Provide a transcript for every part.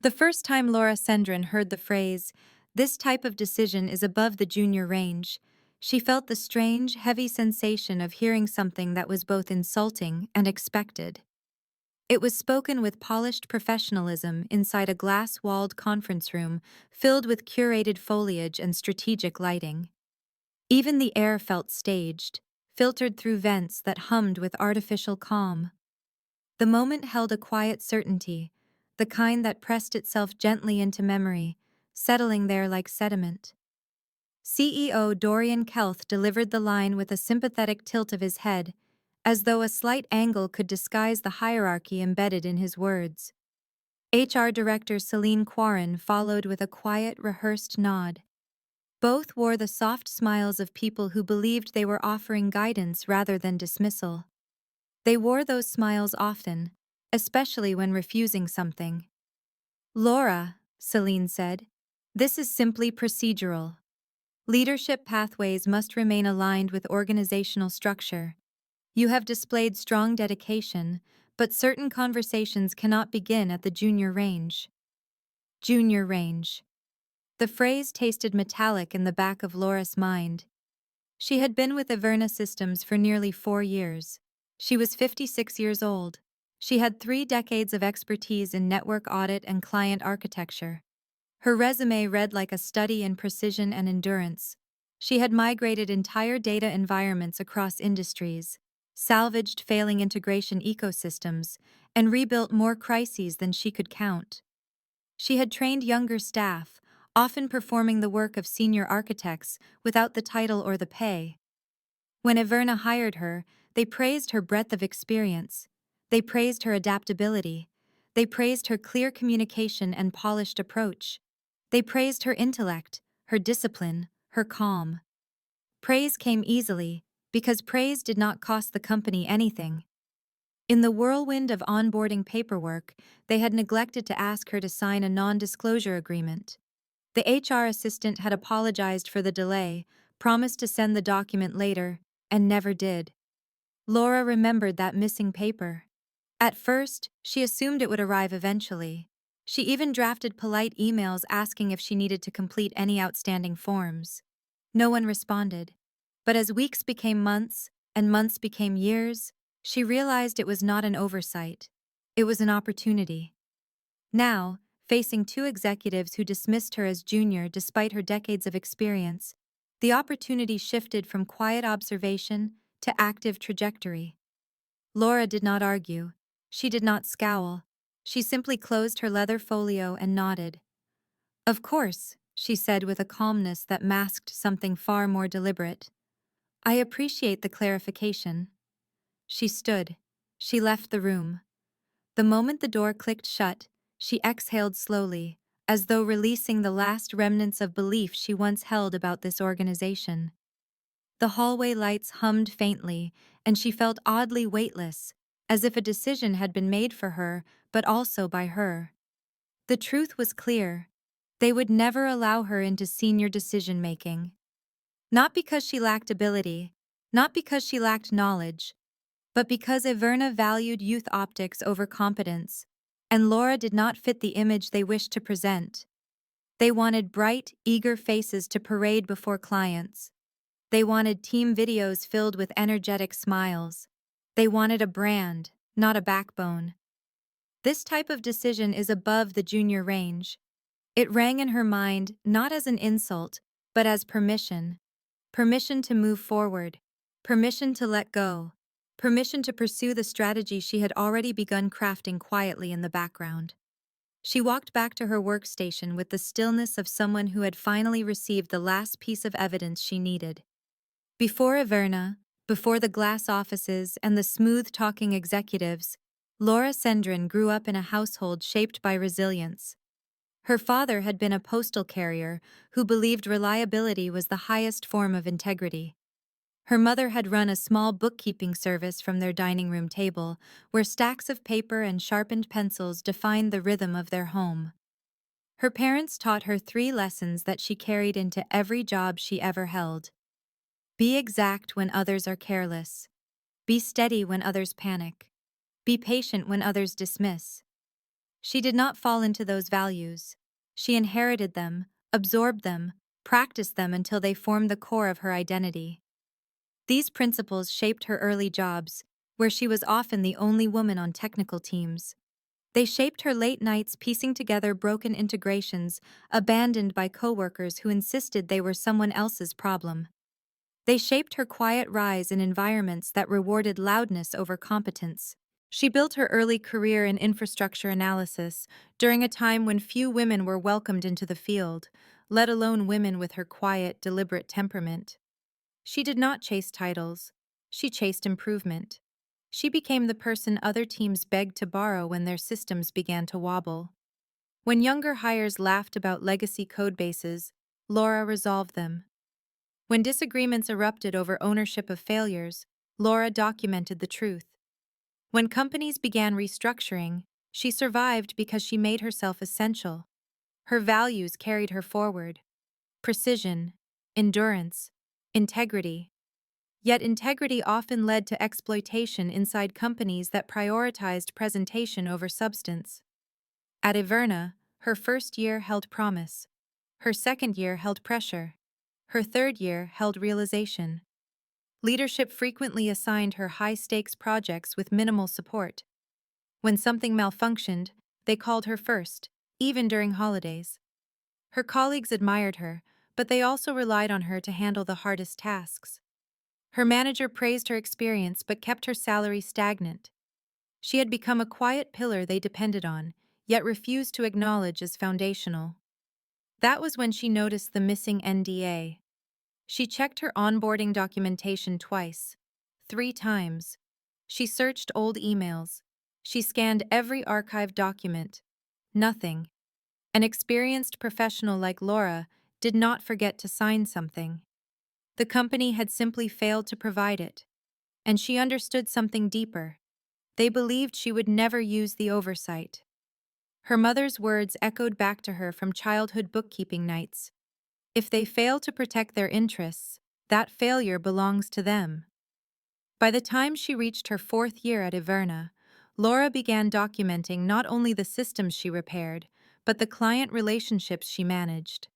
The first time Lora Cendrin heard the phrase, "This type of decision is above the junior range," she felt the strange, heavy sensation of hearing something that was both insulting and expected. It was spoken with polished professionalism inside a glass-walled conference room filled with curated foliage and strategic lighting. Even the air felt staged, filtered through vents that hummed with artificial calm. The moment held a quiet certainty, the kind that pressed itself gently into memory, settling there like sediment. CEO Dorian Kelth delivered the line with a sympathetic tilt of his head, as though a slight angle could disguise the hierarchy embedded in his words. HR Director Celine Quarren followed with a quiet, rehearsed nod. Both wore the soft smiles of people who believed they were offering guidance rather than dismissal. They wore those smiles often, especially when refusing something. "Lora," Celine said, "this is simply procedural. Leadership pathways must remain aligned with organizational structure. You have displayed strong dedication, but certain conversations cannot begin at the junior range." Junior range. The phrase tasted metallic in the back of Lora's mind. She had been with Averna Systems for nearly 4 years. She was 56 years old. She had 3 decades of expertise in network audit and client architecture. Her resume read like a study in precision and endurance. She had migrated entire data environments across industries, salvaged failing integration ecosystems, and rebuilt more crises than she could count. She had trained younger staff, often performing the work of senior architects without the title or the pay. When Averna hired her, they praised her breadth of experience. They praised her adaptability. They praised her clear communication and polished approach. They praised her intellect, her discipline, her calm. Praise came easily, because praise did not cost the company anything. In the whirlwind of onboarding paperwork, they had neglected to ask her to sign a non-disclosure agreement. The HR assistant had apologized for the delay, promised to send the document later, and never did. Lora remembered that missing paper. At first, she assumed it would arrive eventually. She even drafted polite emails asking if she needed to complete any outstanding forms. No one responded. But as weeks became months, and months became years, she realized it was not an oversight. It was an opportunity. Now, facing 2 executives who dismissed her as junior despite her decades of experience, the opportunity shifted from quiet observation to active trajectory. Lora did not argue. She did not scowl. She simply closed her leather folio and nodded. "Of course," she said with a calmness that masked something far more deliberate. "I appreciate the clarification." She stood. She left the room. The moment the door clicked shut, she exhaled slowly, as though releasing the last remnants of belief she once held about this organization. The hallway lights hummed faintly, and she felt oddly weightless, as if a decision had been made for her, but also by her. The truth was clear. They would never allow her into senior decision-making. Not because she lacked ability, not because she lacked knowledge, but because Averna valued youth optics over competence, and Lora did not fit the image they wished to present. They wanted bright, eager faces to parade before clients. They wanted team videos filled with energetic smiles. They wanted a brand, not a backbone. This type of decision is above the junior range. It rang in her mind not as an insult, but as permission. Permission to move forward. Permission to let go. Permission to pursue the strategy she had already begun crafting quietly in the background. She walked back to her workstation with the stillness of someone who had finally received the last piece of evidence she needed. Before Averna, before the glass offices and the smooth-talking executives, Lora Cendrin grew up in a household shaped by resilience. Her father had been a postal carrier who believed reliability was the highest form of integrity. Her mother had run a small bookkeeping service from their dining room table, where stacks of paper and sharpened pencils defined the rhythm of their home. Her parents taught her 3 lessons that she carried into every job she ever held. Be exact when others are careless. Be steady when others panic. Be patient when others dismiss. She did not fall into those values. She inherited them, absorbed them, practiced them until they formed the core of her identity. These principles shaped her early jobs, where she was often the only woman on technical teams. They shaped her late nights piecing together broken integrations, abandoned by coworkers who insisted they were someone else's problem. They shaped her quiet rise in environments that rewarded loudness over competence. She built her early career in infrastructure analysis during a time when few women were welcomed into the field, let alone women with her quiet, deliberate temperament. She did not chase titles. She chased improvement. She became the person other teams begged to borrow when their systems began to wobble. When younger hires laughed about legacy codebases, Lora resolved them. When disagreements erupted over ownership of failures, Lora documented the truth. When companies began restructuring, she survived because she made herself essential. Her values carried her forward: precision, endurance, integrity. Yet integrity often led to exploitation inside companies that prioritized presentation over substance. At Iverna, her first year held promise. Her second year held pressure. Her third year held realization. Leadership frequently assigned her high-stakes projects with minimal support. When something malfunctioned, they called her first, even during holidays. Her colleagues admired her, but they also relied on her to handle the hardest tasks. Her manager praised her experience but kept her salary stagnant. She had become a quiet pillar they depended on, yet refused to acknowledge as foundational. That was when she noticed the missing NDA. She checked her onboarding documentation twice, 3 times. She searched old emails. She scanned every archived document. Nothing. An experienced professional like Lora did not forget to sign something. The company had simply failed to provide it. And she understood something deeper. They believed she would never use the oversight. Her mother's words echoed back to her from childhood bookkeeping nights. If they fail to protect their interests, that failure belongs to them. By the time she reached her 4th year at Iverna, Lora began documenting not only the systems she repaired, but the client relationships she managed.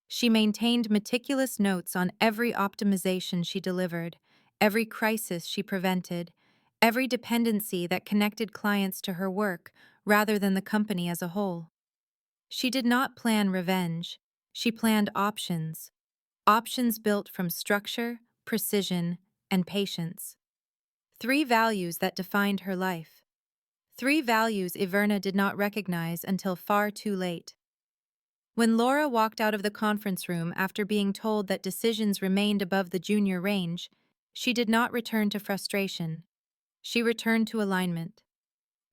She maintained meticulous notes on every optimization she delivered, every crisis she prevented, every dependency that connected clients to her work rather than the company as a whole. She did not plan revenge. She planned options. Options built from structure, precision, and patience. 3 values that defined her life. 3 values Iverna did not recognize until far too late. When Lora walked out of the conference room after being told that decisions remained above the junior range, she did not return to frustration. She returned to alignment.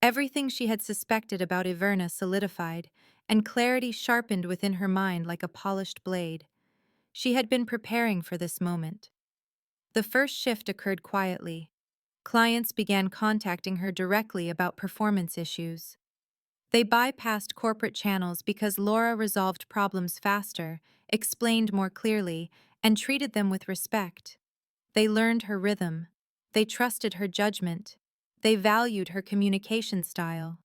Everything she had suspected about Iverna solidified, and clarity sharpened within her mind like a polished blade. She had been preparing for this moment. The first shift occurred quietly. Clients began contacting her directly about performance issues. They bypassed corporate channels because Lora resolved problems faster, explained more clearly, and treated them with respect. They learned her rhythm. They trusted her judgment. They valued her communication style.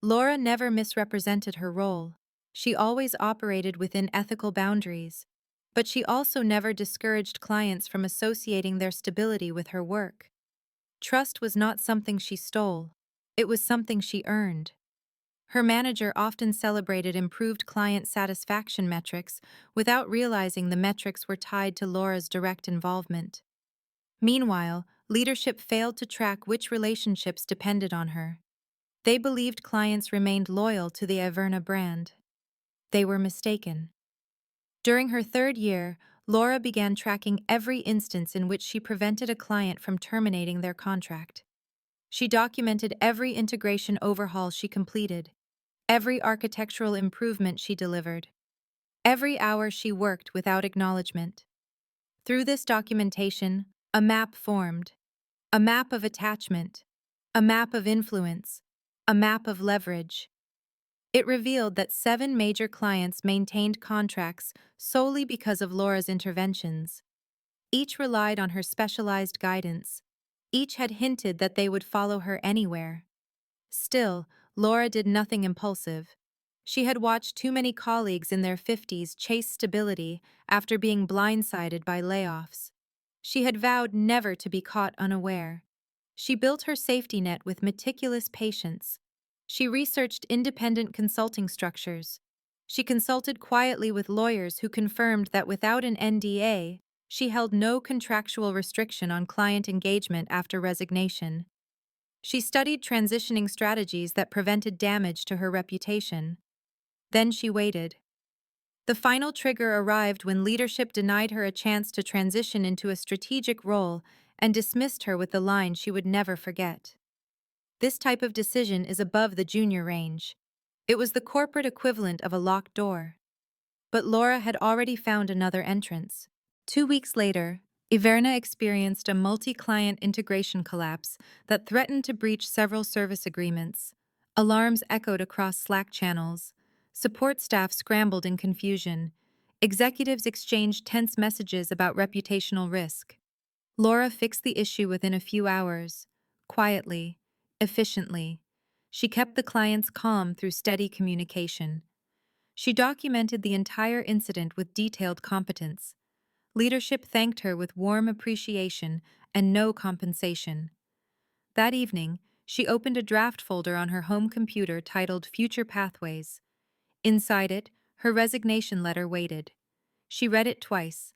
Lora never misrepresented her role. She always operated within ethical boundaries. But she also never discouraged clients from associating their stability with her work. Trust was not something she stole. It was something she earned. Her manager often celebrated improved client satisfaction metrics without realizing the metrics were tied to Lora's direct involvement. Meanwhile, leadership failed to track which relationships depended on her. They believed clients remained loyal to the Iverna brand. They were mistaken. During her 3rd year, Lora began tracking every instance in which she prevented a client from terminating their contract. She documented every integration overhaul she completed, every architectural improvement she delivered, every hour she worked without acknowledgement. Through this documentation, a map formed, a map of attachment, a map of influence, a map of leverage. It revealed that 7 major clients maintained contracts solely because of Lora's interventions. Each relied on her specialized guidance. Each had hinted that they would follow her anywhere. Still, Lora did nothing impulsive. She had watched too many colleagues in their 50s chase stability after being blindsided by layoffs. She had vowed never to be caught unaware. She built her safety net with meticulous patience. She researched independent consulting structures. She consulted quietly with lawyers who confirmed that without an NDA, she held no contractual restriction on client engagement after resignation. She studied transitioning strategies that prevented damage to her reputation. Then she waited. The final trigger arrived when leadership denied her a chance to transition into a strategic role and dismissed her with the line she would never forget. This type of decision is above the junior range. It was the corporate equivalent of a locked door. But Lora had already found another entrance. 2 weeks later, Iverna experienced a multi-client integration collapse that threatened to breach several service agreements. Alarms echoed across Slack channels. Support staff scrambled in confusion. Executives exchanged tense messages about reputational risk. Lora fixed the issue within a few hours, quietly, efficiently. She kept the clients calm through steady communication. She documented the entire incident with detailed competence. Leadership thanked her with warm appreciation and no compensation. That evening, she opened a draft folder on her home computer titled Future Pathways. Inside it, her resignation letter waited. She read it twice.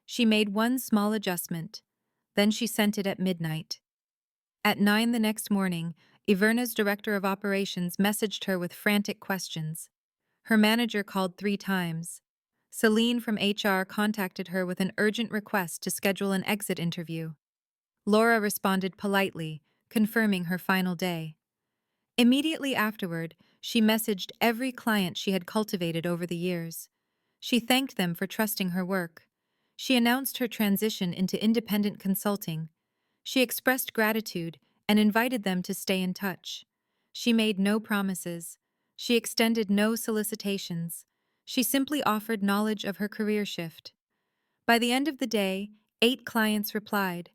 She made one small adjustment. Then she sent it at midnight. At 9 the next morning, Iverna's director of operations messaged her with frantic questions. Her manager called 3 times. Celine from HR contacted her with an urgent request to schedule an exit interview. Lora responded politely, confirming her final day. Immediately afterward, she messaged every client she had cultivated over the years. She thanked them for trusting her work. She announced her transition into independent consulting. She expressed gratitude and invited them to stay in touch. She made no promises. She extended no solicitations. She simply offered knowledge of her career shift. By the end of the day, 8 clients replied.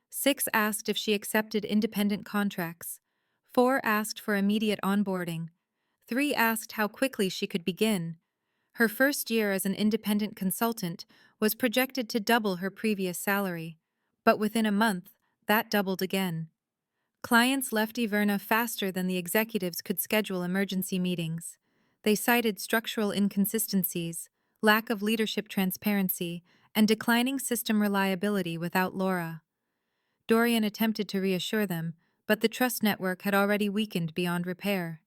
6 asked if she accepted independent contracts. 4 asked for immediate onboarding. 3 asked how quickly she could begin. Her first year as an independent consultant was projected to double her previous salary, but within a month, that doubled again. Clients left Iverna faster than the executives could schedule emergency meetings. They cited structural inconsistencies, lack of leadership transparency, and declining system reliability without Lora. Dorian attempted to reassure them, but the trust network had already weakened beyond repair.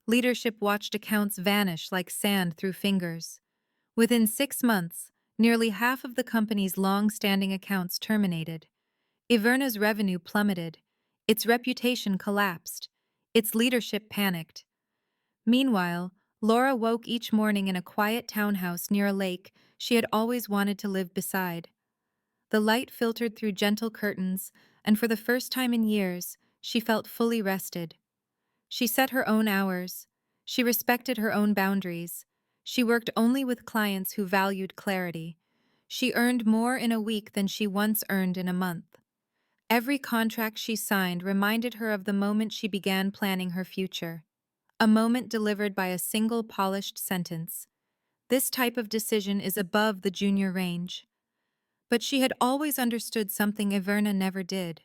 Leadership watched accounts vanish like sand through fingers. Within 6 months, nearly half of the company's long-standing accounts terminated. Iverna's revenue plummeted. Its reputation collapsed. Its leadership panicked. Meanwhile, Lora woke each morning in a quiet townhouse near a lake she had always wanted to live beside. The light filtered through gentle curtains, and for the first time in years, she felt fully rested. She set her own hours. She respected her own boundaries. She worked only with clients who valued clarity. She earned more in a week than she once earned in a month. Every contract she signed reminded her of the moment she began planning her future. A moment delivered by a single polished sentence. This type of decision is above the junior range. But she had always understood something Iverna never did.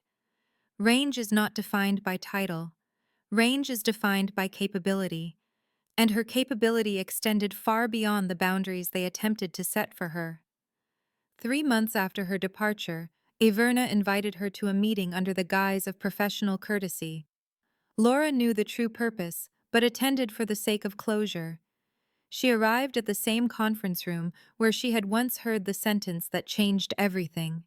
Range is not defined by title. Range is defined by capability, and her capability extended far beyond the boundaries they attempted to set for her. 3 months after her departure, Iverna invited her to a meeting under the guise of professional courtesy. Lora knew the true purpose, but attended for the sake of closure. She arrived at the same conference room where she had once heard the sentence that changed everything.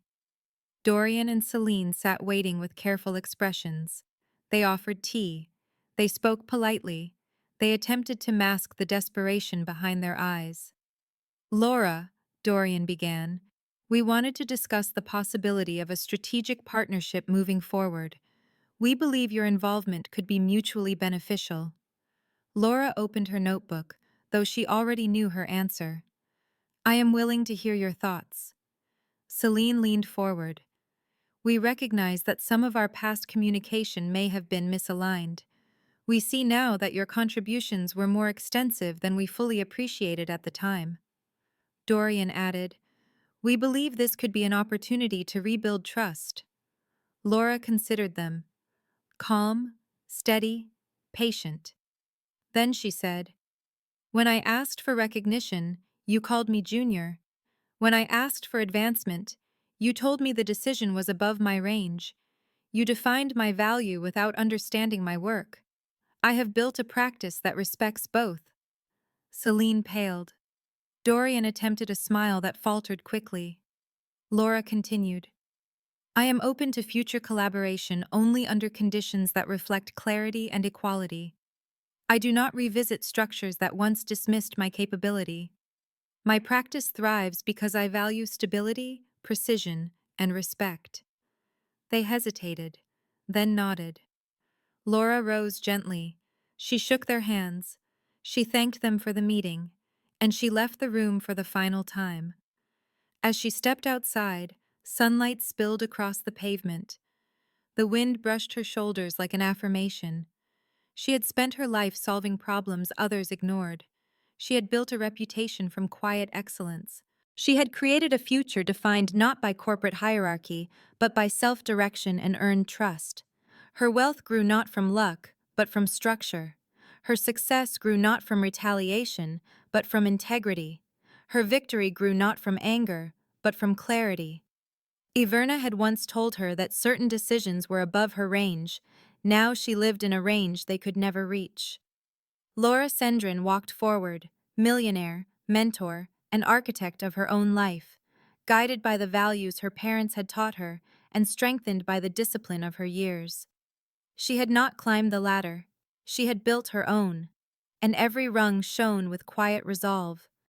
Dorian and Celine sat waiting with careful expressions. They offered tea. They spoke politely. They attempted to mask the desperation behind their eyes. "Lora," Dorian began, "we wanted to discuss the possibility of a strategic partnership moving forward. We believe your involvement could be mutually beneficial." Lora opened her notebook, though she already knew her answer. "I am willing to hear your thoughts." Celine leaned forward. "We recognize that some of our past communication may have been misaligned. We see now that your contributions were more extensive than we fully appreciated at the time. Dorian added, we believe this could be an opportunity to rebuild trust. Lora considered them. Calm, steady, patient. Then she said, when I asked for recognition, you called me junior. When I asked for advancement, you told me the decision was above my range. You defined my value without understanding my work. I have built a practice that respects both. Celine paled. Dorian attempted a smile that faltered quickly. Lora continued, I am open to future collaboration only under conditions that reflect clarity and equality. I do not revisit structures that once dismissed my capability. My practice thrives because I value stability, precision, and respect. They hesitated, then nodded. Lora rose gently. She shook their hands. She thanked them for the meeting, and she left the room for the final time. As she stepped outside, sunlight spilled across the pavement. The wind brushed her shoulders like an affirmation. She had spent her life solving problems others ignored. She had built a reputation from quiet excellence. She had created a future defined not by corporate hierarchy, but by self-direction and earned trust. Her wealth grew not from luck, but from structure. Her success grew not from retaliation, but from integrity. Her victory grew not from anger, but from clarity. Iverna had once told her that certain decisions were above her range. Now she lived in a range they could never reach. Lora Cendrin walked forward, millionaire, mentor, and architect of her own life, guided by the values her parents had taught her and strengthened by the discipline of her years. She had not climbed the ladder. She had built her own, and every rung shone with quiet resolve.